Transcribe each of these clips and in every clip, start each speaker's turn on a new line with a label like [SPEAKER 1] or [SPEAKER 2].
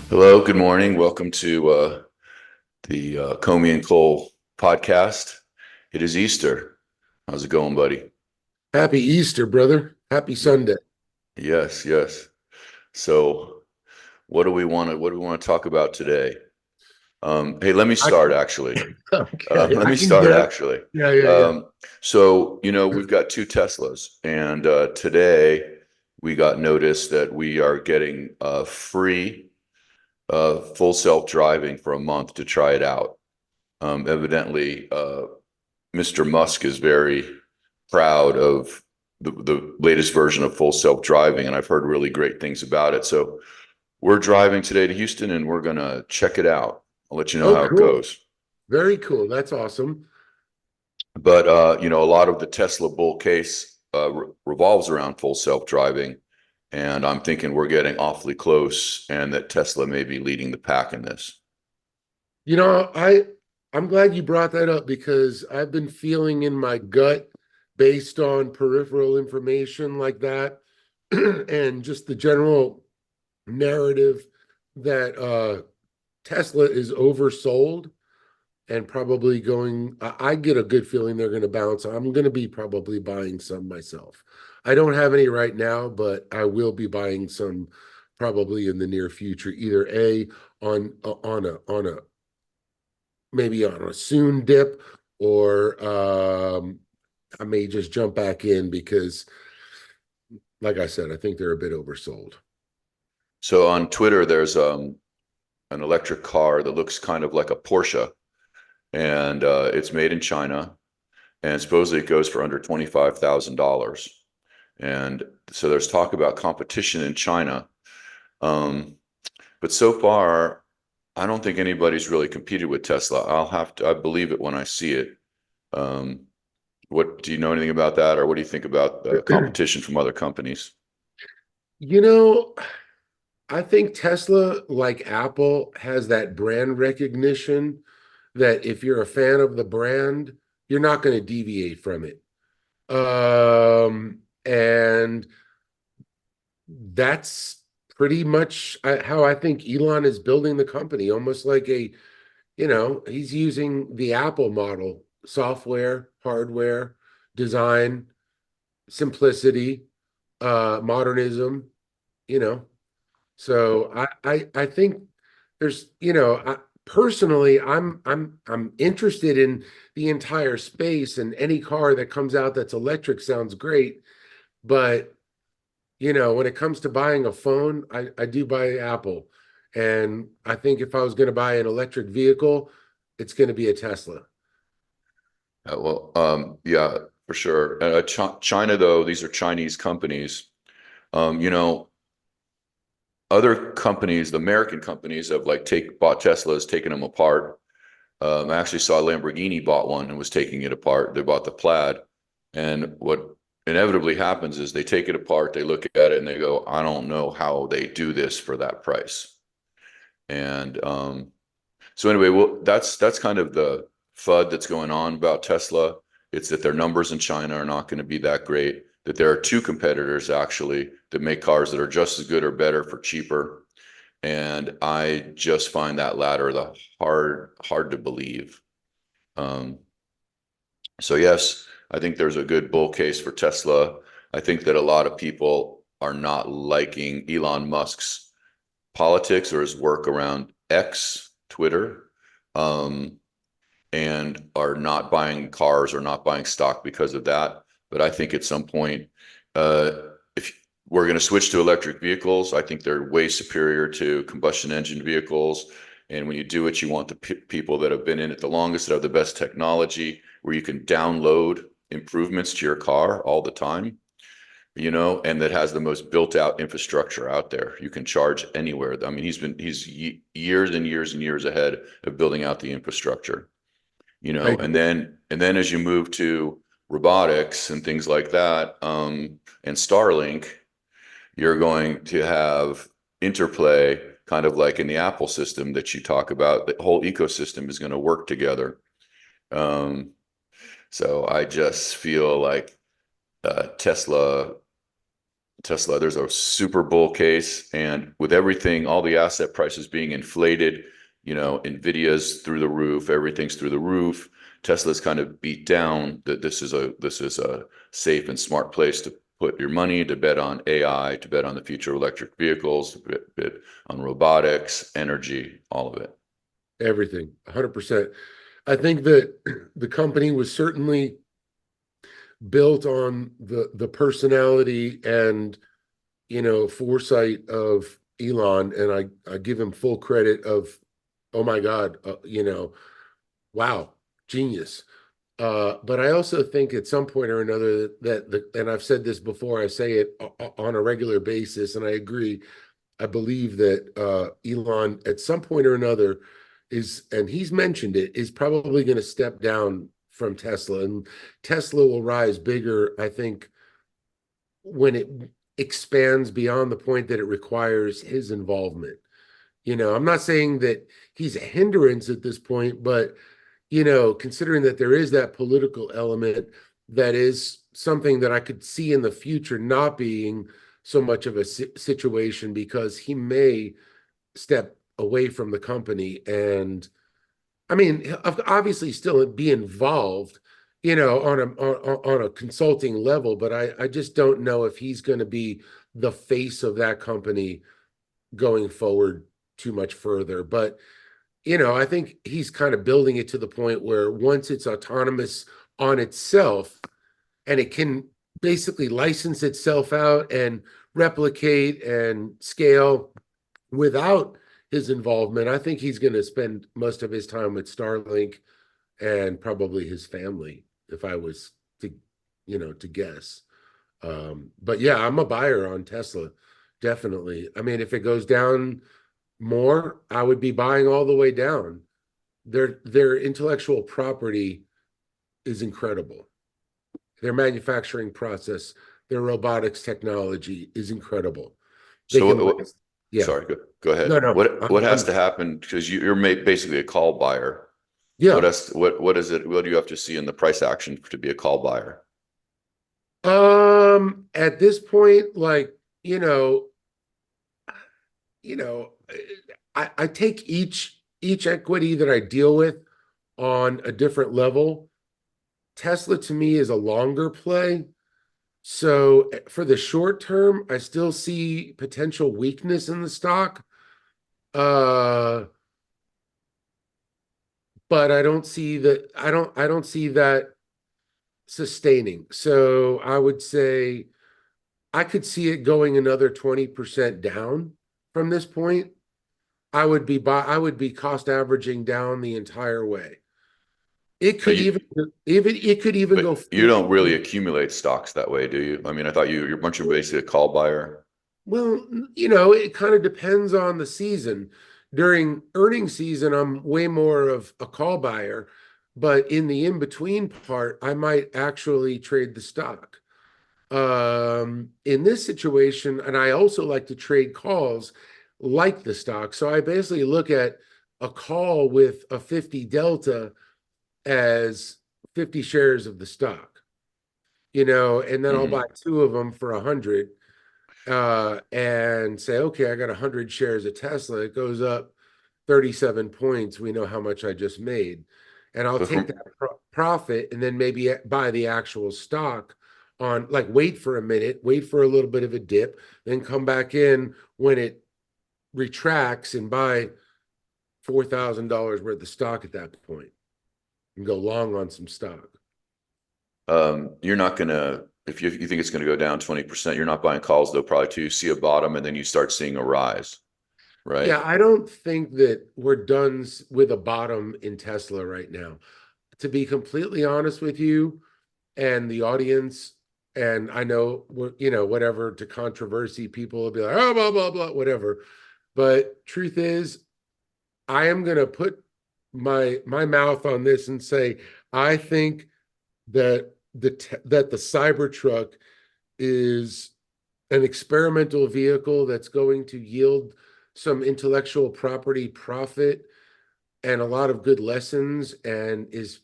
[SPEAKER 1] Hello, good morning. Welcome to the Comey and Cole podcast. It is Easter. How's it going, buddy?
[SPEAKER 2] Happy Easter, brother. Happy Sunday.
[SPEAKER 1] Yes, yes. So, what do we want to talk about today? Hey, let me
[SPEAKER 2] I
[SPEAKER 1] start actually.
[SPEAKER 2] okay.
[SPEAKER 1] Let
[SPEAKER 2] I
[SPEAKER 1] me
[SPEAKER 2] can
[SPEAKER 1] start
[SPEAKER 2] guess.
[SPEAKER 1] actually.
[SPEAKER 2] Yeah, yeah, yeah.
[SPEAKER 1] Um, we've got two Teslas, and today we got notice that we are getting free full self-driving for a month to try it out. Evidently, Mr. Musk is very proud of the latest version of full self-driving, and I've heard really great things about it. So we're driving today to Houston, and we're gonna check it out. I'll let you know
[SPEAKER 2] Oh,
[SPEAKER 1] how it
[SPEAKER 2] cool.
[SPEAKER 1] goes.
[SPEAKER 2] Very cool. That's awesome.
[SPEAKER 1] But a lot of the Tesla bull case revolves around full self-driving, and I'm thinking we're getting awfully close, and that Tesla may be leading the pack in this.
[SPEAKER 2] You know, I'm glad you brought that up because I've been feeling in my gut based on peripheral information like that and just the general narrative that Tesla is oversold and probably going. I get a good feeling they're going to bounce. I'm going to be probably buying some myself. I don't have any right now, but I will be buying some probably in the near future. Either on a maybe on a soon dip, or I may just jump back in because, like I said, I think they're a bit oversold.
[SPEAKER 1] So on Twitter, there's an electric car that looks kind of like a Porsche, and it's made in China, and supposedly it goes for under $25,000. And so there's talk about competition in China, um, but so far, I don't think anybody's really competed with Tesla. I believe it when I see it. Um, what do you know anything about that, or what do you think about competition from other companies?
[SPEAKER 2] You know, I think Tesla, like Apple, has that brand recognition that if you're a fan of the brand, you're not going to deviate from it. And that's pretty much how I think Elon is building the company, almost like he's using the Apple model: software, hardware, design, simplicity, modernism, you know. So I think there's, personally, I'm interested in the entire space, and any car that comes out that's electric sounds great. But when it comes to buying a phone, I do buy Apple. And I think if I was going to buy an electric vehicle, it's going to be a Tesla.
[SPEAKER 1] Yeah, for sure. China, though, these are Chinese companies. Um, you know, Other companies, the American companies, have like take bought Teslas, taken them apart. I actually saw Lamborghini bought one and was taking it apart. They bought the Plaid, and what inevitably happens is they take it apart, they look at it, and they go, "I don't know how they do this for that price." And so anyway, well, that's kind of the FUD that's going on about Tesla. It's that their numbers in China are not going to be that great. That there are two competitors actually that make cars that are just as good or better for cheaper. And I just find that latter the hard to believe. Um, so yes, I think there's a good bull case for Tesla. I think that a lot of people are not liking Elon Musk's politics or his work around X, Twitter, um, and are not buying cars or not buying stock because of that. But I think at some point, uh, if we're going to switch to electric vehicles, I think they're way superior to combustion engine vehicles. And when you do it, you want the people that have been in it the longest, that have the best technology, where you can download improvements to your car all the time, and that has the most built out infrastructure out there. You can charge anywhere. I mean, he's years and years and years ahead of building out the infrastructure,
[SPEAKER 2] I
[SPEAKER 1] and then as you move to robotics and things like that, and Starlink, you're going to have interplay, kind of like in the Apple system that you talk about. The whole ecosystem is going to work together. Um, so I just feel like Tesla Tesla, there's a super bull case, and with everything, all the asset prices being inflated, Nvidia's through the roof, everything's through the roof. Tesla's kind of beat down that this is a safe and smart place to put your money, to bet on AI, to bet on the future of electric vehicles, to bet on robotics, energy, all of it.
[SPEAKER 2] Everything, 100%. I think that the company was certainly built on the personality and foresight of Elon, and I give him full credit of, oh my God, wow, genius. But I also think at some point or another and I've said this before, I say it on a regular basis, and I agree. I believe that Elon at some point or another and he's mentioned it, is probably going to step down from Tesla, and Tesla will rise bigger, I think, when it expands beyond the point that it requires his involvement. I'm not saying that he's a hindrance at this point, but considering that there is that political element, that is something that I could see in the future not being so much of a situation, because he may step away from the company. And I mean, obviously still be involved, on a consulting level, but I just don't know if he's going to be the face of that company going forward too much further. But I think he's kind of building it to the point where once it's autonomous on itself and it can basically license itself out and replicate and scale without his involvement, I think he's going to spend most of his time with Starlink and probably his family, if I was to guess. But yeah, I'm a buyer on Tesla, definitely. I mean, if it goes down more, I would be buying all the way down. Their intellectual property is incredible. Their manufacturing process, their robotics technology is incredible. They can,
[SPEAKER 1] So,
[SPEAKER 2] yeah,
[SPEAKER 1] sorry, go ahead.
[SPEAKER 2] no, no,
[SPEAKER 1] What has to happen, because you're basically a call buyer?
[SPEAKER 2] yeah.
[SPEAKER 1] What is it? What do you have to see in the price action to be a call buyer?
[SPEAKER 2] At this point, like, you know, I take each equity that I deal with on a different level. Tesla to me is a longer play. So for the short term, I still see potential weakness in the stock. Uh, but I don't see that sustaining. So I would say I could see it going another 20% down from this point. I would be cost averaging down the entire way. It
[SPEAKER 1] But
[SPEAKER 2] could even go
[SPEAKER 1] but you don't really
[SPEAKER 2] 50.
[SPEAKER 1] accumulate stocks that way, do you? I mean, I thought you're a bunch of basically a call buyer.
[SPEAKER 2] Well, it kind of depends on the season. During earning season, I'm way more of a call buyer, but in the in-between part, I might actually trade the stock. In this situation, and I also like to trade calls like the stock. So I basically look at a call with a 50 delta as 50 shares of the stock, and then I'll buy
[SPEAKER 1] Hmm.
[SPEAKER 2] two of them for 100, and say, okay, I got 100 shares of Tesla. It goes up 37 points. We know how much I just made. And I'll
[SPEAKER 1] But
[SPEAKER 2] take
[SPEAKER 1] from
[SPEAKER 2] that profit and then maybe buy the actual stock on, like, wait for a minute, wait for a little bit of a dip, then come back in when it retracts and buy $4,000 worth of stock at that point and go long on some stock.
[SPEAKER 1] you're not gonna if you think it's going to go down 20%, you're not buying calls though, probably to see a bottom and then you start seeing a rise, right?
[SPEAKER 2] Yeah, I don't think that we're done with a bottom in Tesla right now. To be completely honest with you and the audience, and I know, whatever to controversy, people will be like, oh, blah, blah, blah, whatever. But truth is, I am going to put my mouth on this and say, I think that that the Cybertruck is an experimental vehicle that's going to yield some intellectual property profit and a lot of good lessons, and is,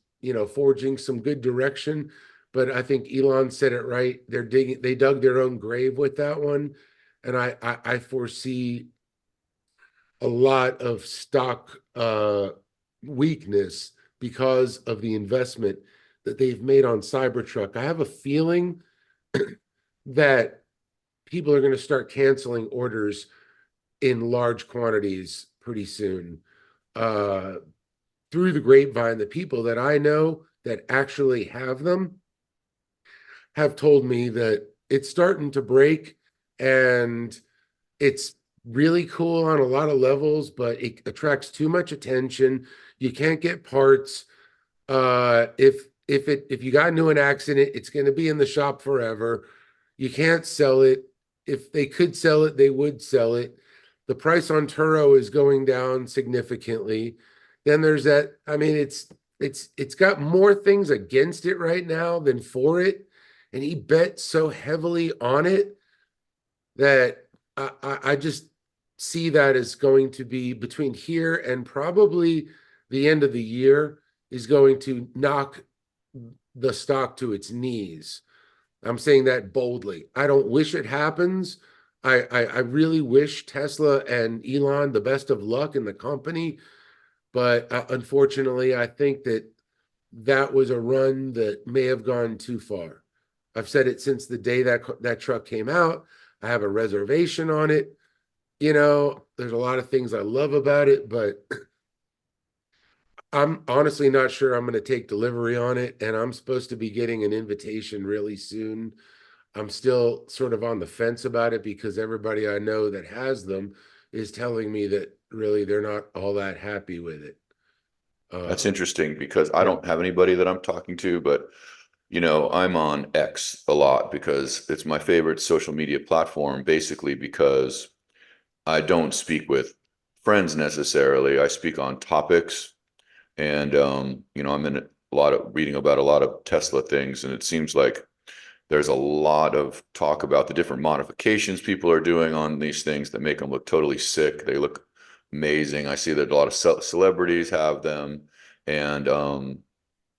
[SPEAKER 2] forging some good direction. but I think Elon said it right. They dug their own grave with that one. And I foresee a lot of stock weakness because of the investment that they've made on Cybertruck. I have a feeling that people are going to start canceling orders in large quantities pretty soon. Uh, Through the grapevine, the people that I know that actually have them have told me that it's starting to break, and it's really cool on a lot of levels, but it attracts too much attention. You can't get parts. If you got into an accident, it's going to be in the shop forever. You can't sell it. If they could sell it, they would sell it. The price on Turo is going down significantly. Then there's that. I mean, it's got more things against it right now than for it, and he bet so heavily on it that I just see that as going to be between here and probably the end of the year is going to knock the stock to its knees. I'm saying that boldly. I don't wish it happens. I really wish Tesla and Elon the best of luck in the company, but unfortunately, I think that that was a run that may have gone too far. I've said it since the day that truck came out. I have a reservation on it. There's a lot of things I love about it, but I'm honestly not sure I'm going to take delivery on it. And I'm supposed to be getting an invitation really soon. I'm still sort of on the fence about it because everybody I know that has them is telling me that really they're not all that happy with it.
[SPEAKER 1] That's
[SPEAKER 2] Um,
[SPEAKER 1] interesting because I
[SPEAKER 2] yeah.
[SPEAKER 1] don't have anybody that I'm talking to, but I'm on X a lot because it's my favorite social media platform, basically because I don't speak with friends necessarily. I speak on topics and I'm in a lot of reading about a lot of Tesla things, and it seems like there's a lot of talk about the different modifications people are doing on these things that make them look totally sick. They look amazing. I see that a lot of celebrities have them, and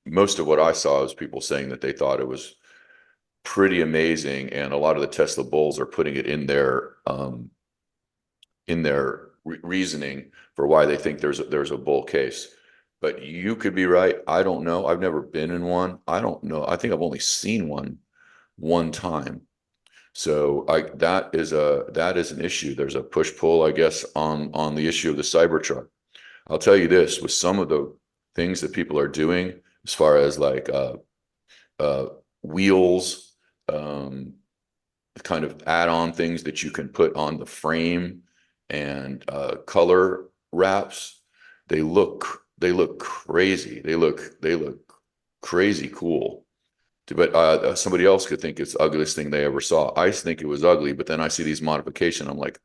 [SPEAKER 1] most of what I saw was people saying that they thought it was pretty amazing, and a lot of the Tesla bulls are putting it in their reasoning for why they think there's a bull case. But you could be right. I don't know. I've never been in one. I don't know. I think I've only seen one time. So that is an issue. There's a push pull, I guess, on the issue of the Cybertruck. I'll tell you this, with some of the things that people are doing as far as like uh, wheels, um, kind of add-on things that you can put on the frame and color wraps, they look crazy. They look crazy cool. But somebody else could think it's the ugliest thing they ever saw. I think it was ugly, but then I see these modifications. I'm like,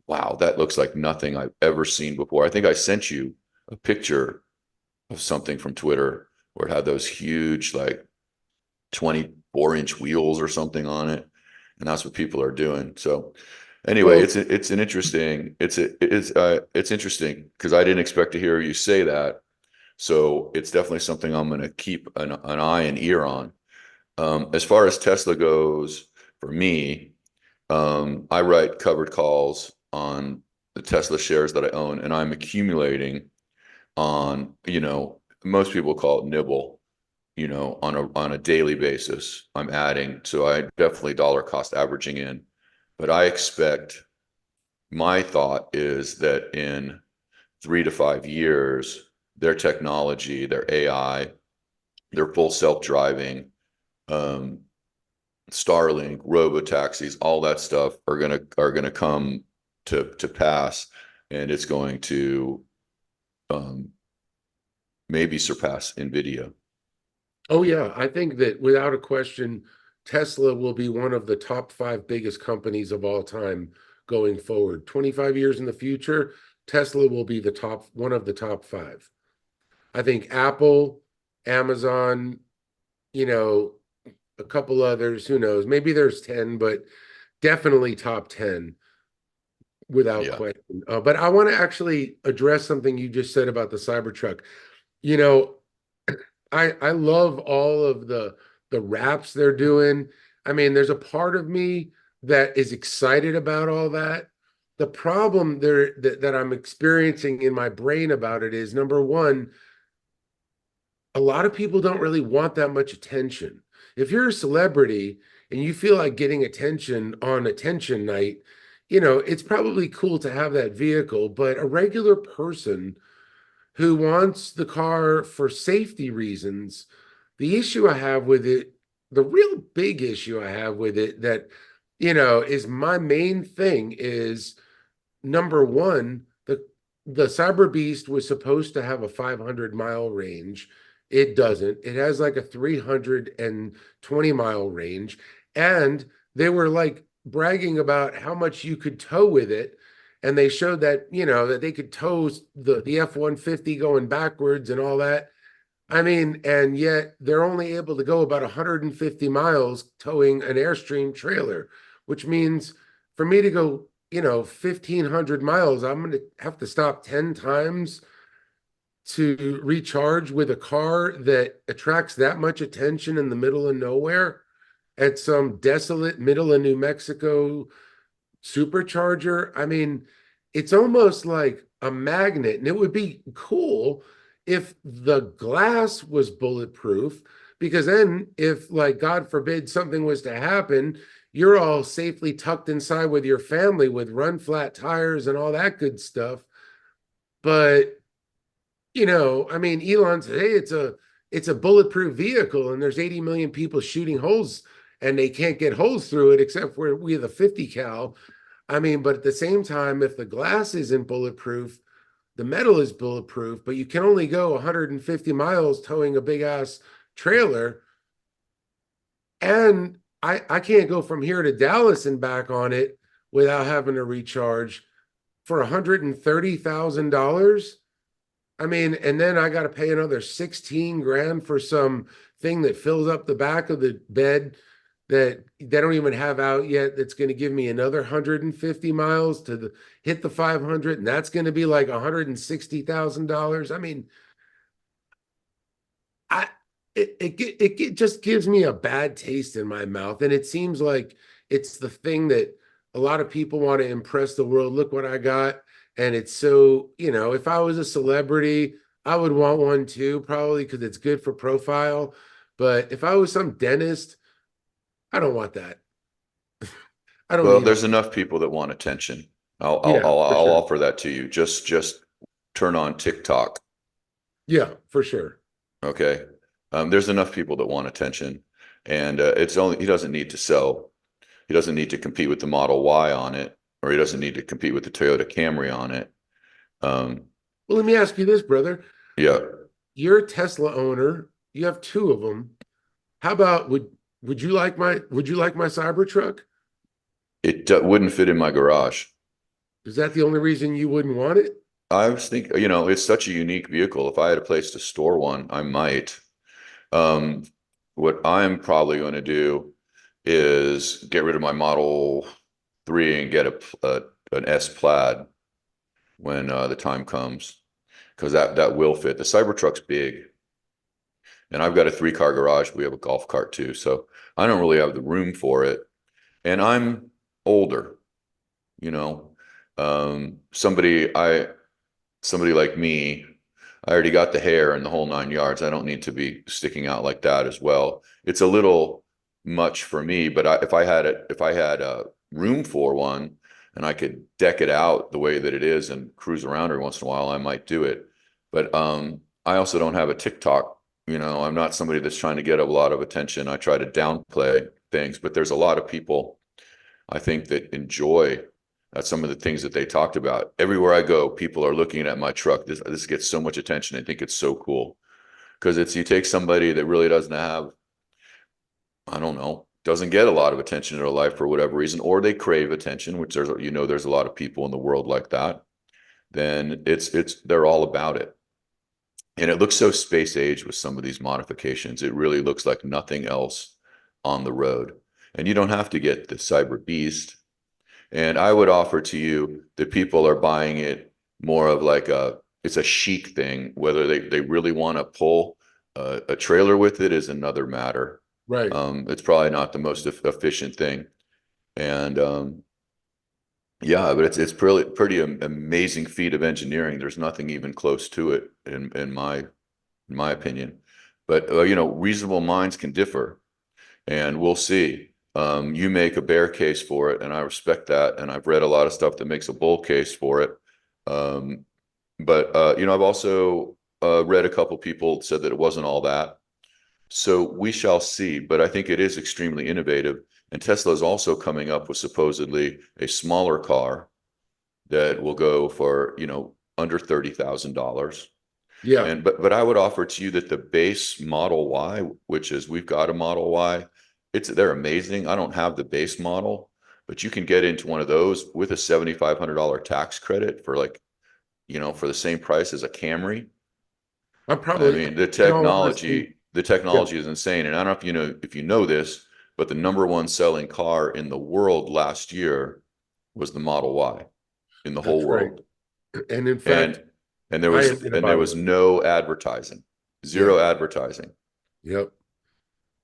[SPEAKER 1] wow, that looks like nothing I've ever seen before. I think I sent you a picture of something from Twitter where it had those huge, like 24-inch wheels or something on it, and that's what people are doing. So anyway,
[SPEAKER 2] Well,
[SPEAKER 1] it's interesting because I didn't expect to hear you say that. So it's definitely something I'm going to keep an eye and ear on. As far as Tesla goes, for me, I write covered calls on the Tesla shares that I own, and I'm accumulating on, most people call it nibble, on a daily basis. I'm adding, so I definitely dollar cost averaging in, but I expect my thought is that in 3 to 5 years, their technology, their AI, their full self-driving, um, Starlink, robo taxis, all that stuff are gonna come to pass, and it's going to um, maybe surpass NVIDIA.
[SPEAKER 2] oh yeah, I think that without a question, Tesla will be one of the top five biggest companies of all time going forward. 25 years in the future, Tesla will be one of the top five. I think Apple, Amazon, you know, a couple others, who knows? Maybe there's 10, but definitely top 10 without
[SPEAKER 1] Yeah.
[SPEAKER 2] question. But I want to actually address something you just said about the Cybertruck. You know, I love all of the the wraps they're doing. I mean, there's a part of me that is excited about all that. The problem there that I'm experiencing in my brain about it is number one, a lot of people don't really want that much attention. If you're a celebrity and you feel like getting attention on attention night, it's probably cool to have that vehicle, but a regular person who wants the car for safety reasons, the issue I have with it, the real big issue I have with it that, is my main thing is number one, the Cyber Beast was supposed to have a 500-mile range. It doesn't. It has like a 320-mile range. And they were like bragging about how much you could tow with it. And they showed that, that they could tow the F-150 going backwards and all that. I mean, and yet they're only able to go about 150 miles towing an Airstream trailer, which means for me to go 1,500 miles, I'm going to have to stop 10 times to recharge with a car that attracts that much attention in the middle of nowhere at some desolate middle of New Mexico supercharger. I mean, it's almost like a magnet, and it would be cool if the glass was bulletproof, because then if, like, God forbid something was to happen, you're all safely tucked inside with your family with run flat tires and all that good stuff. But I mean, Elon said, hey, it's a bulletproof vehicle, and there's 80 million people shooting holes, and they can't get holes through it except for we have the 50 cal. I mean, but at the same time, if the glass isn't bulletproof, the metal is bulletproof, but you can only go 150 miles towing a big ass trailer. And I can't go from here to Dallas and back on it without having to recharge for $130,000. I mean, and then I got to pay another 16 grand for some thing that fills up the back of the bed that they don't even have out yet. That's going to give me another 150 miles to hit the 500. And that's going to be like $160,000. I mean, it just gives me a bad taste in my mouth. And it seems like it's the thing that a lot of people want to impress the world. Look what I got. And it's so, if I was a celebrity, I would want one too, probably because it's good for profile. But if I was some dentist, I don't want that. I don't
[SPEAKER 1] Well,
[SPEAKER 2] need
[SPEAKER 1] there's
[SPEAKER 2] it.
[SPEAKER 1] enough people that want attention.
[SPEAKER 2] Yeah, for
[SPEAKER 1] I'll
[SPEAKER 2] sure.
[SPEAKER 1] offer that to you. Just turn on TikTok.
[SPEAKER 2] Yeah, for sure.
[SPEAKER 1] Okay. There's enough people that want attention, and he doesn't need to sell. He doesn't need to compete with the Model Y on it, or he doesn't need to compete with the Toyota Camry on it. Um,
[SPEAKER 2] Well, let me ask you this, brother.
[SPEAKER 1] yeah,
[SPEAKER 2] You're a Tesla owner. You have two of them. How about would you like my Cybertruck?
[SPEAKER 1] it wouldn't fit in my garage.
[SPEAKER 2] Is that the only reason you wouldn't want it?
[SPEAKER 1] I was thinking, it's such a unique vehicle. If I had a place to store one, I might. Um, what I'm probably going to do is get rid of my Model 3 and get an S Plaid when the time comes, because that will fit. The Cybertruck's big, and I've got a 3-car garage. We have a golf cart too, so I don't really have the room for it. And I'm older, you know. Somebody like me, I already got the hair and the whole 9 yards. I don't need to be sticking out like that as well. It's a little much for me, but if I had a room for one and I could deck it out the way that it is and cruise around every once in a while, I might do it. But I also don't have a TikTok. I'm not somebody that's trying to get a lot of attention. I try to downplay things, but there's a lot of people I think that enjoy some of the things that they talked about. Everywhere I go, people are looking at my truck. This gets so much attention. I think it's so cool because you take somebody that really doesn't have, I don't know, doesn't get a lot of attention in their life for whatever reason, or they crave attention, which there's a lot of people in the world like that. Then they're all about it. And it looks so space age with some of these modifications. It really looks like nothing else on the road. And you don't have to get the Cyber Beast. And I would offer to you that people are buying it more of like it's a chic thing. Whether they really want to pull a trailer with it is another matter.
[SPEAKER 2] Right.
[SPEAKER 1] It's probably not the most efficient thing. And yeah, but it's pretty amazing feat of engineering. There's nothing even close to it in my opinion. But you know, reasonable minds can differ, and we'll see. You make a bear case for it, and I respect that. And I've read a lot of stuff that makes a bull case for it. Um, but you know, I've also read a couple people said that it wasn't all that. So we shall see. But I think it is extremely innovative. And Tesla is also coming up with supposedly a smaller car that will go for, you know, under $30,000.
[SPEAKER 2] Yeah.
[SPEAKER 1] And but I would offer to you that the base Model Y, which is we've got a Model Y, they're amazing. I don't have the base model, but you can get into one of those with a $7,500 tax credit for like, you know, for the same price as a Camry.
[SPEAKER 2] I'm
[SPEAKER 1] I
[SPEAKER 2] probably,
[SPEAKER 1] mean,
[SPEAKER 2] in all honesty,
[SPEAKER 1] the
[SPEAKER 2] yeah,
[SPEAKER 1] technology is insane. And I don't know if you know this, but the number one selling car in the world last year was the Model Y in the whole
[SPEAKER 2] that's right.
[SPEAKER 1] world.
[SPEAKER 2] And in fact,
[SPEAKER 1] And
[SPEAKER 2] I am going to
[SPEAKER 1] there
[SPEAKER 2] buy
[SPEAKER 1] was
[SPEAKER 2] one.
[SPEAKER 1] no advertising,
[SPEAKER 2] Yeah.
[SPEAKER 1] zero advertising.
[SPEAKER 2] Yep.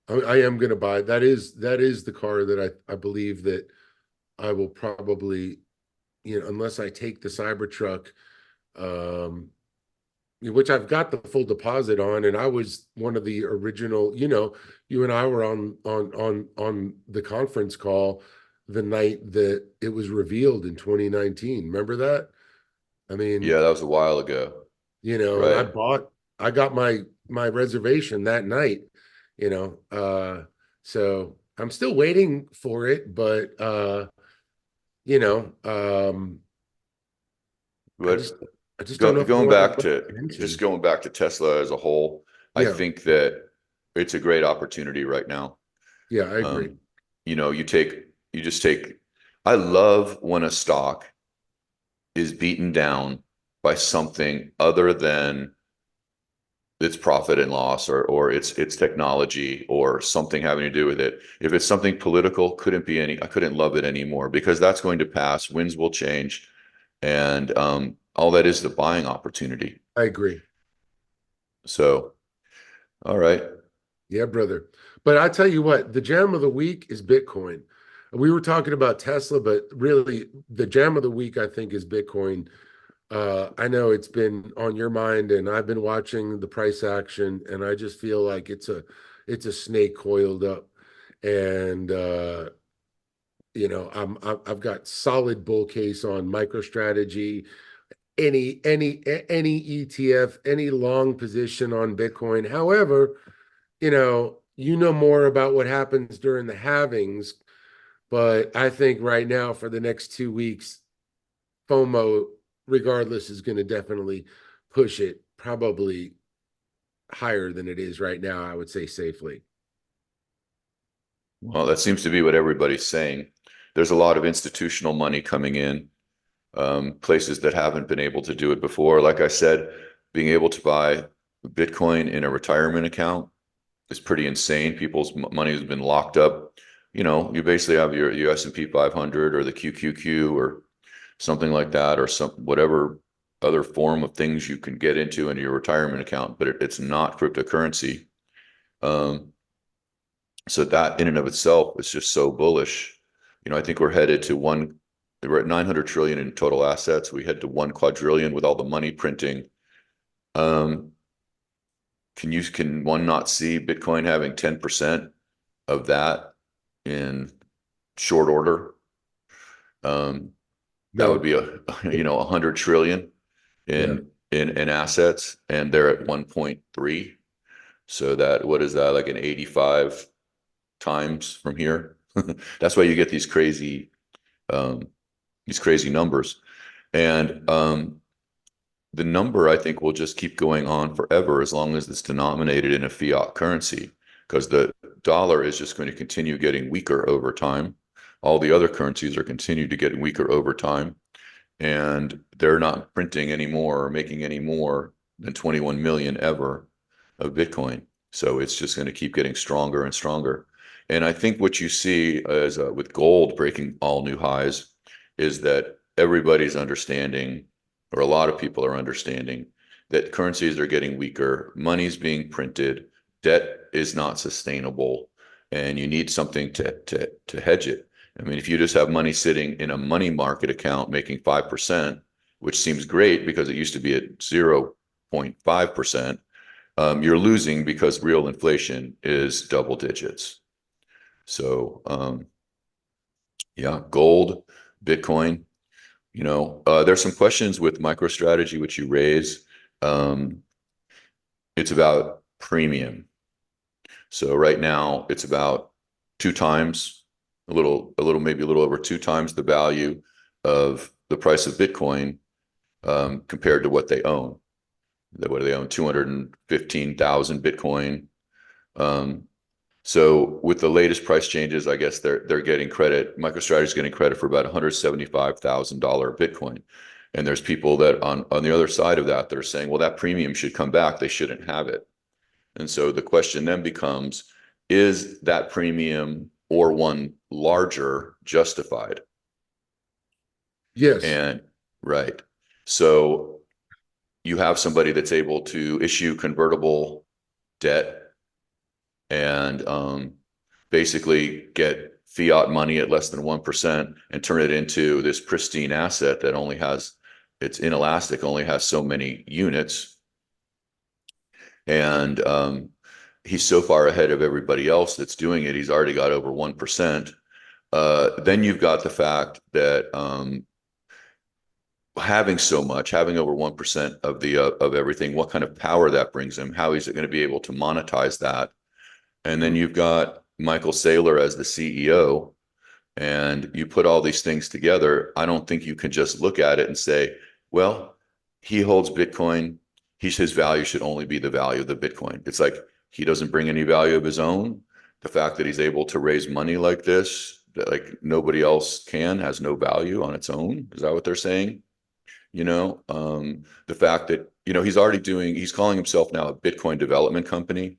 [SPEAKER 2] I am going to buy. That is the car that I believe that I will probably, unless I take the Cybertruck, um, which I've got the full deposit on, and I was one of the original, you and I were on the conference call the night that it was revealed in 2019. Remember that? I mean,
[SPEAKER 1] Yeah, that was a while ago,
[SPEAKER 2] and
[SPEAKER 1] right?
[SPEAKER 2] I got my reservation that night, so I'm still waiting for it, but you know, um, I just
[SPEAKER 1] But
[SPEAKER 2] I just don't know if I
[SPEAKER 1] going
[SPEAKER 2] want that
[SPEAKER 1] back
[SPEAKER 2] much
[SPEAKER 1] to
[SPEAKER 2] attention.
[SPEAKER 1] Tesla as a whole, I
[SPEAKER 2] Yeah,
[SPEAKER 1] think that it's a great opportunity right now.
[SPEAKER 2] yeah, I agree.
[SPEAKER 1] Um, you know, you just take. I love when a stock is beaten down by something other than its profit and loss or its technology or something having to do with it. If it's something political, I couldn't love it anymore because that's going to pass. Winds will change, and all that is the buying opportunity.
[SPEAKER 2] I agree.
[SPEAKER 1] So, all right.
[SPEAKER 2] Yeah, brother. But I tell you what, the gem of the week is Bitcoin. We were talking about Tesla, but really the gem of the week, I think, is Bitcoin. I know it's been on your mind, and I've been watching the price action, and I just feel like it's a snake coiled up. And I've got solid bull case on MicroStrategy, any ETF, any long position on Bitcoin. However, you know more about what happens during the halvings, but I think right now for the next 2 weeks, FOMO, regardless, is going to definitely push it probably higher than it is right now, I would say safely.
[SPEAKER 1] Well, that seems to be what everybody's saying. There's a lot of institutional money coming in, places that haven't been able to do it before. Like I said, being able to buy Bitcoin in a retirement account is pretty insane. People's money has been locked up. You know, you basically have your S&P 500 or the QQQ or something like that, or some whatever other form of things you can get into in your retirement account, but it's not cryptocurrency. Um, so that in and of itself is just so bullish. You know, I think we're at 900 trillion in total assets. We head to 1 quadrillion with all the money printing. Um, can one not see Bitcoin having 10% of that in short order? Um, that would
[SPEAKER 2] No,
[SPEAKER 1] be you know, 100 trillion
[SPEAKER 2] yeah,
[SPEAKER 1] in assets, and they're at 1.3. So that what is that like an 85 times from here? That's why you get um, these crazy numbers, and the number I think will just keep going on forever as long as it's denominated in a fiat currency, because the dollar is just going to continue getting weaker over time. All the other currencies are continue to get weaker over time, and they're not printing anymore or making any more than 21 million ever of Bitcoin. So it's just going to keep getting stronger and stronger. And I think what you see as with gold breaking all new highs is that everybody's understanding, or a lot of people are understanding, that currencies are getting weaker, money's being printed, debt is not sustainable. and you need something to hedge it. I mean, if you just have money sitting in a money market account making 5%, which seems great because it used to be at 0.5%, you're losing because real inflation is double digits. So, yeah, gold, Bitcoin. There's some questions with MicroStrategy, which you raise. Um, it's about premium. So right now it's about two times, maybe a little over two times the value of the price of Bitcoin compared to what they own. What do they own? 215,000 Bitcoin. Um, so with the latest price changes, I guess they're getting credit. MicroStrategy is getting credit for about $175,000 Bitcoin. And there's people that on the other side of that, they're saying, well, that premium should come back. They shouldn't have it. And so the question then becomes, is that premium or one larger justified?
[SPEAKER 2] Yes.
[SPEAKER 1] And right. So you have somebody that's able to issue convertible debt and basically get fiat money at less than 1% and turn it into this pristine asset that it's inelastic, only has so many units. And he's so far ahead of everybody else that's doing it. He's already got over 1%. Then you've got the fact that having over 1% of everything, what kind of power that brings him, how is it going to be able to monetize that? And then you've got Michael Saylor as the CEO, and you put all these things together. I don't think you can just look at it and say, well, he holds Bitcoin. His value should only be the value of the Bitcoin. It's like he doesn't bring any value of his own. The fact that he's able to raise money like this, that like nobody else can, has no value on its own. Is that what they're saying? The fact that, he's calling himself now a Bitcoin development company.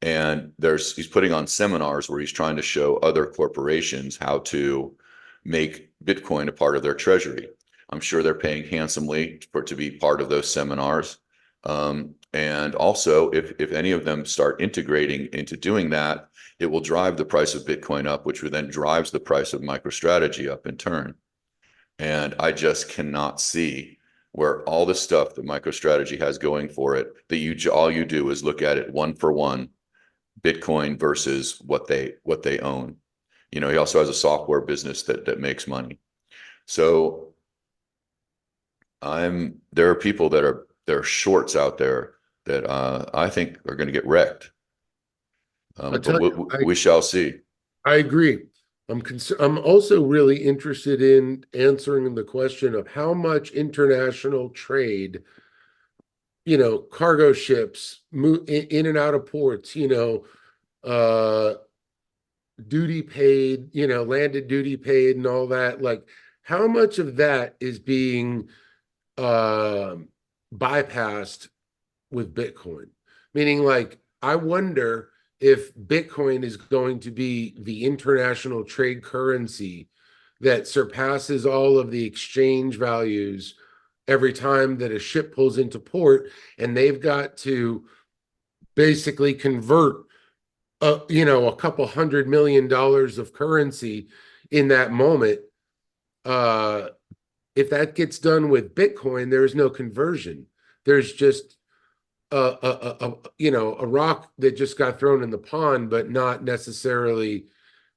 [SPEAKER 1] And he's putting on seminars where he's trying to show other corporations how to make Bitcoin a part of their treasury. I'm sure they're paying handsomely to be part of those seminars. And also, if any of them start integrating into doing that, it will drive the price of Bitcoin up, which then drives the price of MicroStrategy up in turn. And I just cannot see where all the stuff that MicroStrategy has going for it, that all you do is look at it one for one, Bitcoin versus what they own. He also has a software business that makes money. So there are people there are shorts out there that I think are going to get wrecked.
[SPEAKER 2] I'll
[SPEAKER 1] But
[SPEAKER 2] tell you,
[SPEAKER 1] we shall see.
[SPEAKER 2] I agree. I'm also really interested in answering the question of how much international trade, cargo ships move in and out of ports, uh, duty paid, landed duty paid and all that. Like, how much of that is being uh, bypassed with Bitcoin? Meaning, like, I wonder if Bitcoin is going to be the international trade currency that surpasses all of the exchange values every time that a ship pulls into port, and they've got to basically convert a couple $100 million of currency in that moment. uh if that gets done with Bitcoin, there is no conversion. There's just a rock that just got thrown in the pond, but not necessarily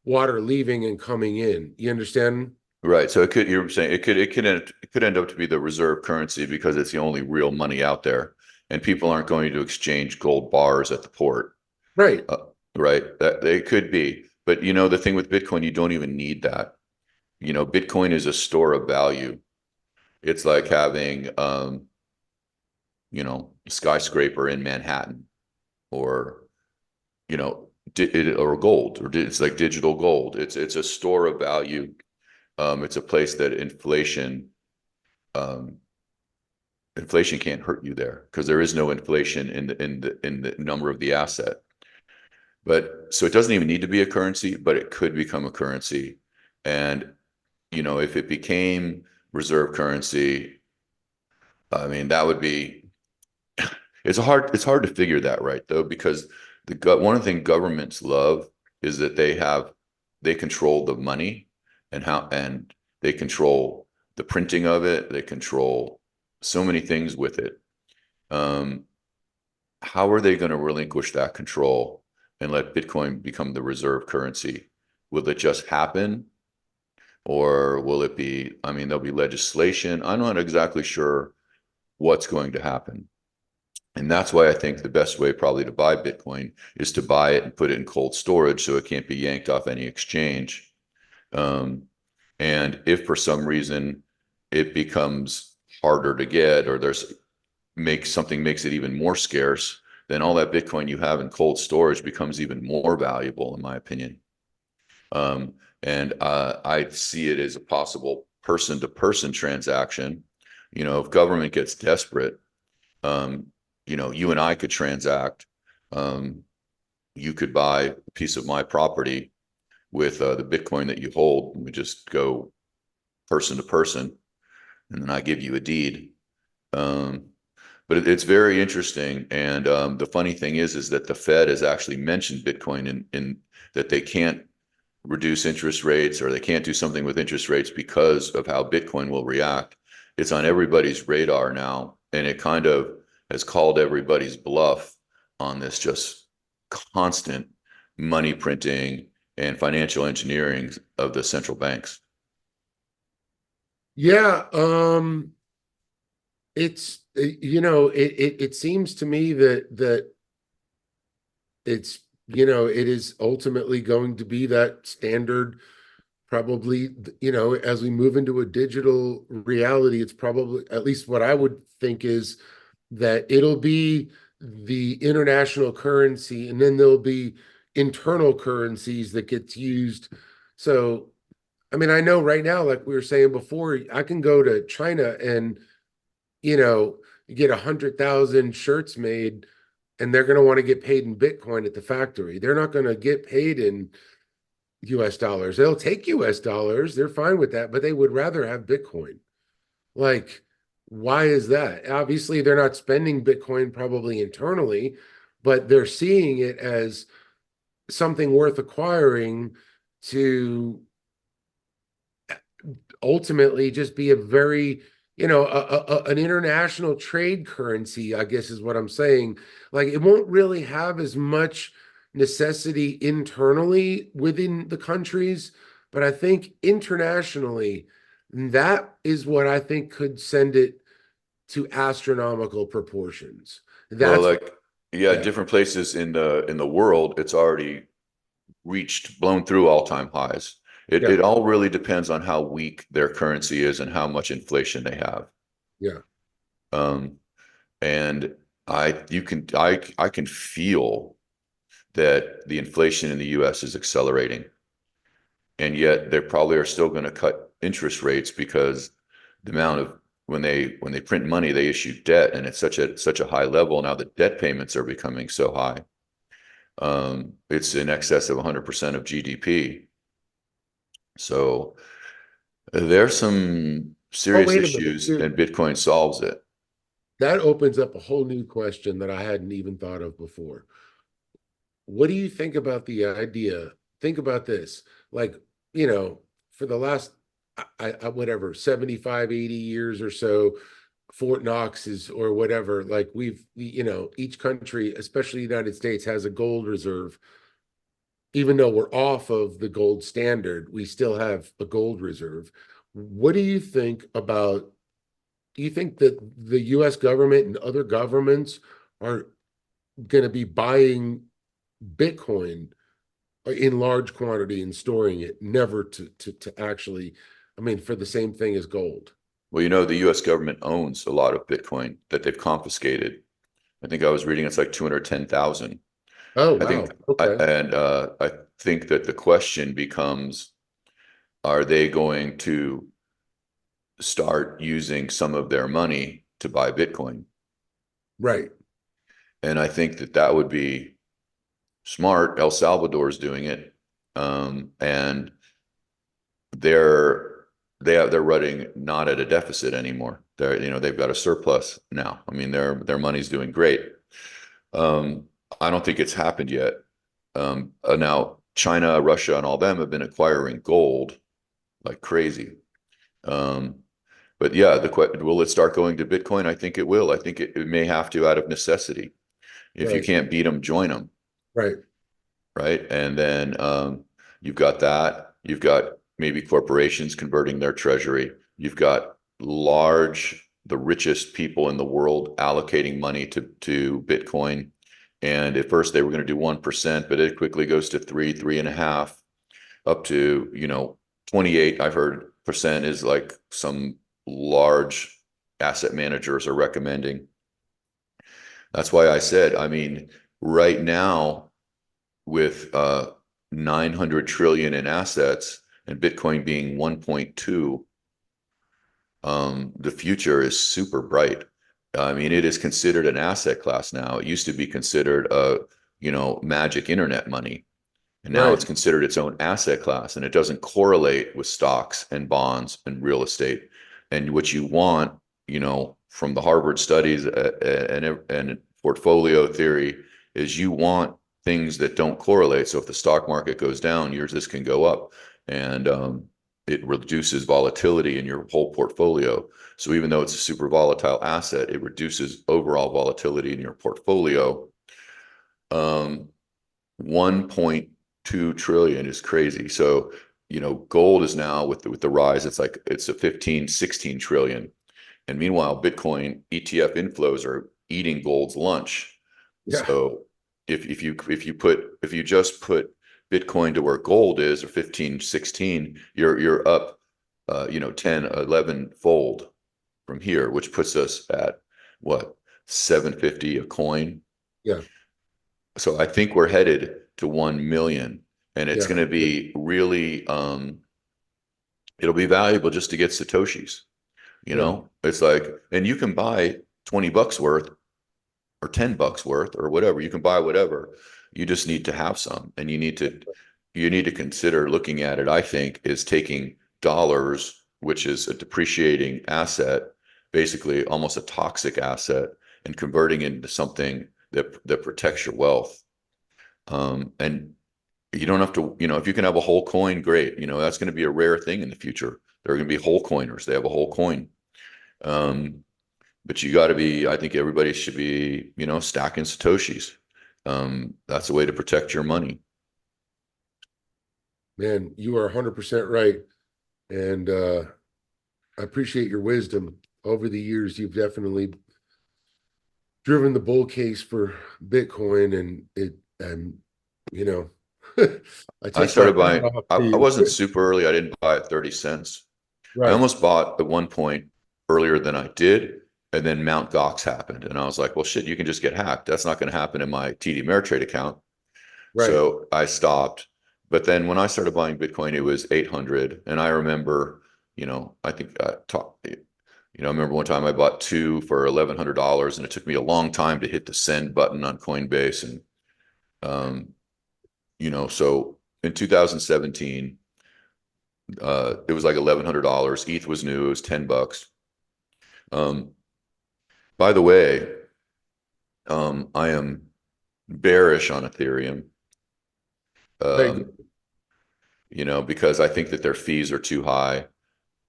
[SPEAKER 2] water leaving and coming in. You understand?
[SPEAKER 1] Right. So you're saying it could end up to be the reserve currency because it's the only real money out there, and people aren't going to exchange gold bars at the port.
[SPEAKER 2] Right.
[SPEAKER 1] Uh, right. That it could be. But the thing with Bitcoin, you don't even need that. Bitcoin is a store of value. It's like having a skyscraper in Manhattan, or or gold, or it's like digital gold. It's a store of value. It's a place that um, inflation can't hurt you there because there is no inflation in the number of the asset. But so it doesn't even need to be a currency, but it could become a currency. And if it became reserve currency, I mean that would be it's hard to figure that right though, because one of the things governments love is that they control the money and they control the printing of it. They control so many things with it. Um, how are they going to relinquish that control and let Bitcoin become the reserve currency? Will it just happen? Or will it be, I mean, there'll be legislation. I'm not exactly sure what's going to happen. And that's why I think the best way probably to buy Bitcoin is to buy it and put it in cold storage so it can't be yanked off any exchange. Um, and if for some reason it becomes harder to get, or something makes it even more scarce, then all that Bitcoin you have in cold storage becomes even more valuable, in my opinion. And I see it as a possible person-to-person transaction. If government gets desperate, um, you and I could transact. Um, you could buy a piece of my property with the Bitcoin that you hold. We just go person to person, and then I give you a deed. Um, but it's very interesting. And the funny thing is that the Fed has actually mentioned Bitcoin in that they can't reduce interest rates or they can't do something with interest rates because of how Bitcoin will react. It's on everybody's radar now, and it kind of has called everybody's bluff on this just constant money printing and financial engineering of the central banks.
[SPEAKER 2] Yeah, it seems to me that it's it is ultimately going to be that standard, probably, as we move into a digital reality. It's probably, at least what I would think, is that it'll be the international currency, and then there'll be internal currencies that gets used. So I mean, I know right now, like we were saying before, I can go to China and, you know, get 100,000 shirts made, and they're going to want to get paid in Bitcoin at the factory. They're not going to get paid in US dollars. They'll take US dollars. They're fine with that, but they would rather have Bitcoin. Like, why is that? Obviously, they're not spending Bitcoin probably internally, but they're seeing it as something worth acquiring to ultimately just be a very, an international trade currency, I guess is what I'm saying. Like, it won't really have as much necessity internally within the countries, but I think internationally, that is what I think could send it to astronomical proportions.
[SPEAKER 1] Well,
[SPEAKER 2] That's what,
[SPEAKER 1] like, yeah,
[SPEAKER 2] yeah,
[SPEAKER 1] different places in the world, it's already blown through all-time highs. It
[SPEAKER 2] yeah,
[SPEAKER 1] it all really depends on how weak their currency is and how much inflation they have.
[SPEAKER 2] yeah.
[SPEAKER 1] Um, and I can feel that the inflation in the US is accelerating, and yet they probably are still going to cut interest rates because the amount of when they print money, they issue debt, and it's such a high level now. The debt payments are becoming so high. It's in excess of 100% of GDP. So there's some
[SPEAKER 2] Oh,
[SPEAKER 1] serious
[SPEAKER 2] wait a minute,
[SPEAKER 1] issues,
[SPEAKER 2] dude.
[SPEAKER 1] and Bitcoin solves it.
[SPEAKER 2] That opens up a whole new question that I hadn't even thought of before. What do you think about the idea? Think about this. Like, for the last, whatever, 75, 80 years or so, Fort Knox is, or whatever, like each country, especially the United States, has a gold reserve. Even though we're off of the gold standard, we still have a gold reserve. What do you think about, do you think that the US government and other governments are going to be buying Bitcoin in large quantity and storing it, never to actually, I mean, for the same thing as gold?
[SPEAKER 1] Well, the US government owns a lot of Bitcoin that they've confiscated. I think I was reading it's like 210,000.
[SPEAKER 2] Oh,
[SPEAKER 1] I
[SPEAKER 2] wow.
[SPEAKER 1] think,
[SPEAKER 2] Okay.
[SPEAKER 1] I think that the question becomes, are they going to start using some of their money to buy Bitcoin?
[SPEAKER 2] Right.
[SPEAKER 1] And I think that that would be smart. El Salvador is doing it. And they're they're running not at a deficit anymore. They've got a surplus now. I mean, their money's doing great. Um, I don't think it's happened yet. Now China, Russia, and all them have been acquiring gold like crazy. Um, but yeah, will it start going to Bitcoin? I think it will. I think it may have to out of necessity. If you
[SPEAKER 2] Right.
[SPEAKER 1] can't beat them, join them,
[SPEAKER 2] Right.
[SPEAKER 1] right? And then you've got that. You've got maybe corporations converting their treasury. You've got the richest people in the world allocating money to Bitcoin. And at first they were going to do 1%, but it quickly goes to 3.5, up to, 28, I've heard percent is like some large asset managers are recommending. That's why I said, I mean, right now with 900 trillion in assets and Bitcoin being 1.2, the future is super bright. I mean, it is considered an asset class now. It used to be considered magic internet money. And now
[SPEAKER 2] Right.
[SPEAKER 1] it's considered its own asset class, and it doesn't correlate with stocks and bonds and real estate. And what you want, from the Harvard studies and portfolio theory, is you want things that don't correlate. So if the stock market goes down, yours this can go up, and it reduces volatility in your whole portfolio. So even though it's a super volatile asset, it reduces overall volatility in your portfolio. 1.2 trillion is crazy. So, gold is now with the rise, it's a 15, 16 trillion. And meanwhile, Bitcoin ETF inflows are eating gold's lunch.
[SPEAKER 2] Yeah.
[SPEAKER 1] So if you just put Bitcoin to where gold is, or 15, 16, you're up 10, 11 fold from here, which puts us at what, 750 a coin.
[SPEAKER 2] Yeah.
[SPEAKER 1] So I think we're headed to 1 million, and it's
[SPEAKER 2] Yeah.
[SPEAKER 1] going to be really, it'll be valuable just to get Satoshis.
[SPEAKER 2] Yeah.
[SPEAKER 1] It's like, and you can buy 20 bucks worth or 10 bucks worth or whatever. You can buy whatever. You just need to have some, and you need to consider looking at it, I think, is taking dollars, which is a depreciating asset, basically almost a toxic asset, and converting it into something that protects your wealth. And you don't have to, if you can have a whole coin, great. That's going to be a rare thing in the future. There are going to be whole coiners. They have a whole coin. Um, but you got to be, I think everybody should be, stacking Satoshis. That's a way to protect your money.
[SPEAKER 2] Man, you are 100% right. And I appreciate your wisdom. Over the years, you've definitely driven the bull case for Bitcoin, and you know, I
[SPEAKER 1] I
[SPEAKER 2] take my
[SPEAKER 1] started
[SPEAKER 2] hat
[SPEAKER 1] buying,
[SPEAKER 2] off
[SPEAKER 1] I,
[SPEAKER 2] to
[SPEAKER 1] I
[SPEAKER 2] you.
[SPEAKER 1] wasn't super early. I didn't buy at 30 cents. I
[SPEAKER 2] Right.
[SPEAKER 1] almost bought at one point earlier than I did. And then Mount Gox happened. And I was like, well, shit, you can just get hacked. That's not going to happen in my TD Ameritrade account.
[SPEAKER 2] Right.
[SPEAKER 1] So I stopped. But then when I started buying Bitcoin, it was 800. And I remember, I think I remember one time I bought two for $1,100, and it took me a long time to hit the send button on Coinbase. And, um, so in 2017, it was like $1,100. ETH was new. It was 10 bucks. Um, by the way, I am bearish on Ethereum.
[SPEAKER 2] Right.
[SPEAKER 1] Um, because I think that their fees are too high.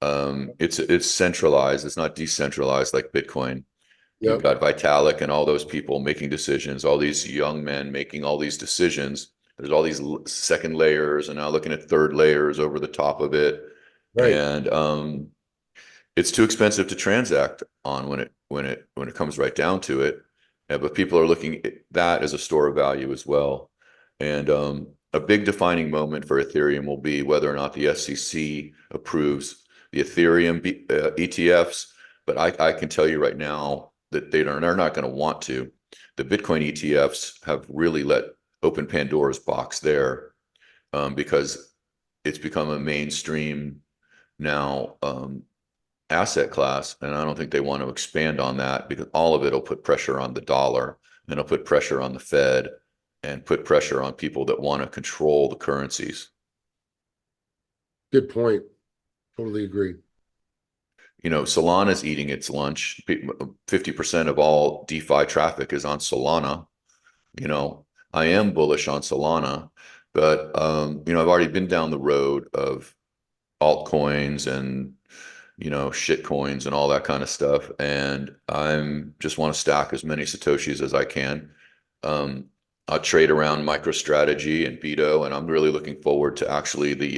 [SPEAKER 1] It's centralized. It's not decentralized like Bitcoin. You've
[SPEAKER 2] Yep.
[SPEAKER 1] got Vitalik and all those people making decisions, all these young men making all these decisions. There's all these second layers, and now looking at third layers over the top of it.
[SPEAKER 2] Right.
[SPEAKER 1] And it's too expensive to transact on when it comes right down to it. But people are looking at that as a store of value as well. And a big defining moment for Ethereum will be whether or not the SEC approves the Ethereum ETFs. But I can tell you right now that they're not going to want to. The Bitcoin ETFs have really let open Pandora's box there, because it's become a mainstream now, asset class, and I don't think they want to expand on that, because all of it will put pressure on the dollar, and it'll put pressure on the Fed, and put pressure on people that want to control the currencies.
[SPEAKER 2] Good point. Totally agree.
[SPEAKER 1] Solana's eating its lunch. 50% of all DeFi traffic is on Solana. I am bullish on Solana. But I've already been down the road of altcoins and shit coins and all that kind of stuff. And I'm just want to stack as many Satoshis as I can. Um, I'll trade around MicroStrategy and Beto, and I'm really looking forward to actually the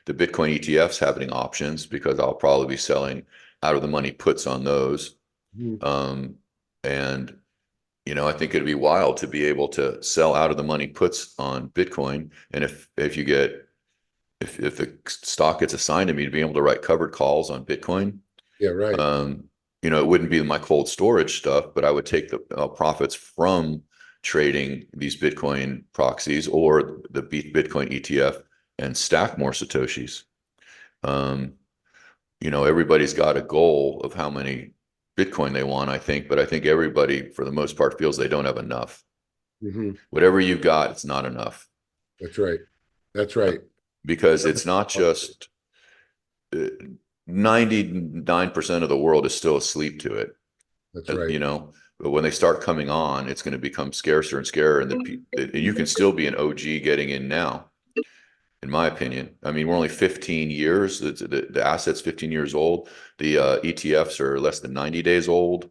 [SPEAKER 1] Bitcoin ETFs having options because I'll probably be selling out of the money puts on those.
[SPEAKER 2] Mhm.
[SPEAKER 1] Um, and I think it'd be wild to be able to sell out of the money puts on Bitcoin. And if the stock gets assigned to me to be able to write covered calls on Bitcoin,
[SPEAKER 2] Yeah, right.
[SPEAKER 1] um, it wouldn't be my cold storage stuff, but I would take the profits from trading these Bitcoin proxies or the Bitcoin ETF and stack more Satoshis. Um, everybody's got a goal of how many Bitcoin they want, I think, but I think everybody, for the most part, feels they don't have enough.
[SPEAKER 2] Hmm.
[SPEAKER 1] Whatever you've got, it's not enough.
[SPEAKER 2] That's right. That's right.
[SPEAKER 1] Because it's not just 99% of the world is still asleep to it,
[SPEAKER 2] That's right.
[SPEAKER 1] but when they start coming on, it's going to become scarcer and scarcer. And you can still be an OG getting in now, in my opinion. I mean, we're only 15 years. The asset's 15 years old. The ETFs are less than 90 days old.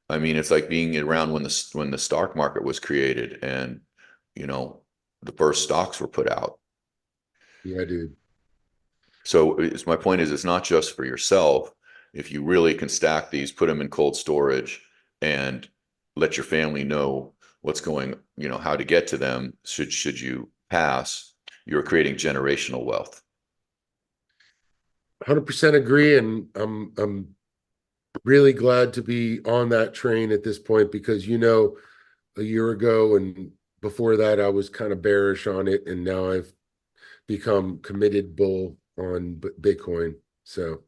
[SPEAKER 1] I mean, it's like being around when the stock market was created and, you know, the first stocks were put out.
[SPEAKER 2] Yeah, dude.
[SPEAKER 1] So my point is, it's not just for yourself. If you really can stack these, put them in cold storage and let your family know what's going, how to get to them should you pass, you're creating generational wealth.
[SPEAKER 2] 100% agree, and I'm really glad to be on that train at this point because a year ago and before that I was kind of bearish on it, and now I've become committed bull on Bitcoin. So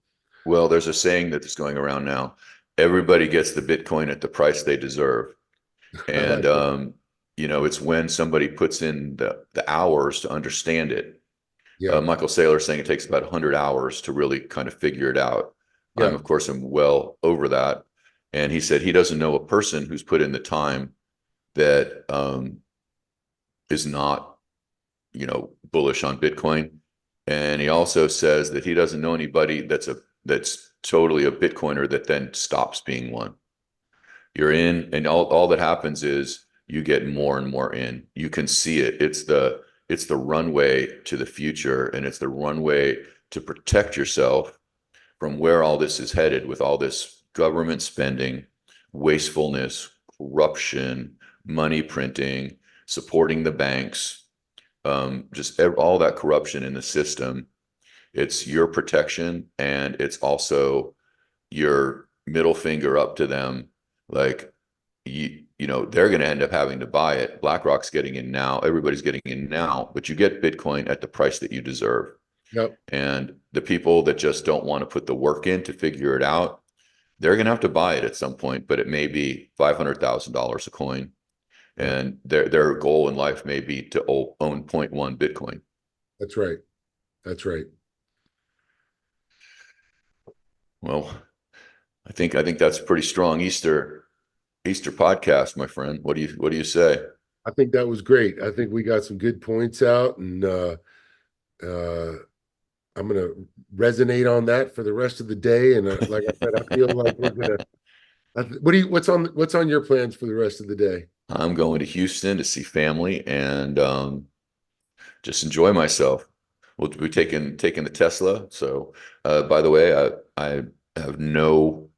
[SPEAKER 1] Well, there's a saying that's going around now. Everybody gets the Bitcoin at the price they deserve.
[SPEAKER 2] I
[SPEAKER 1] And
[SPEAKER 2] like it.
[SPEAKER 1] it's when somebody puts in the hours to understand it.
[SPEAKER 2] Yeah,
[SPEAKER 1] Michael Saylor saying it takes about 100 hours to really kind of figure it out.
[SPEAKER 2] yeah,
[SPEAKER 1] Of course, I'm well over that. And he said he doesn't know a person who's put in the time that is not, bullish on Bitcoin. And he also says that he doesn't know anybody that's totally a Bitcoiner that then stops being one. You're in, and all that happens is you get more and more in. You can see it. It's the runway to the future, and it's the runway to protect yourself from where all this is headed with all this government spending, wastefulness, corruption, money printing, supporting the banks, just all that corruption in the system. It's your protection, and it's also your middle finger up to them. Like, they're going to end up having to buy it. BlackRock's getting in now. Everybody's getting in now, but you get Bitcoin at the price that you deserve.
[SPEAKER 2] yep,
[SPEAKER 1] And the people that just don't want to put the work in to figure it out, they're going to have to buy it at some point, but it may be $500,000 a coin.
[SPEAKER 2] yep.
[SPEAKER 1] And their goal in life may be to own zero point 0.1 Bitcoin.
[SPEAKER 2] That's right. That's right.
[SPEAKER 1] Well, I think that's a pretty strong Easter podcast, my friend. What do you say?
[SPEAKER 2] I think that was great. I think we got some good points out, and uh, I'm gonna resonate on that for the rest of the day. And like I said, I feel like we're gonna. What's on your plans for the rest of the day?
[SPEAKER 1] I'm going to Houston to see family and just enjoy myself. We'll be taking the Tesla. So, by the way, I have no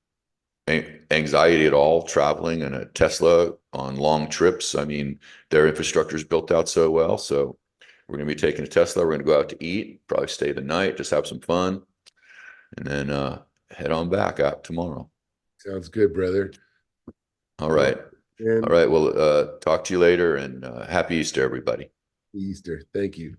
[SPEAKER 1] anxiety at all traveling in a Tesla on long trips. I mean, their infrastructure is built out so well. So, we're going to be taking a Tesla. We're going to go out to eat, probably stay the night, just have some fun, and then head on back out tomorrow.
[SPEAKER 2] Sounds good, brother.
[SPEAKER 1] All
[SPEAKER 2] All
[SPEAKER 1] right.
[SPEAKER 2] right,
[SPEAKER 1] All
[SPEAKER 2] and
[SPEAKER 1] right. Well, talk to you later and happy Easter, everybody.
[SPEAKER 2] Easter. Thank you.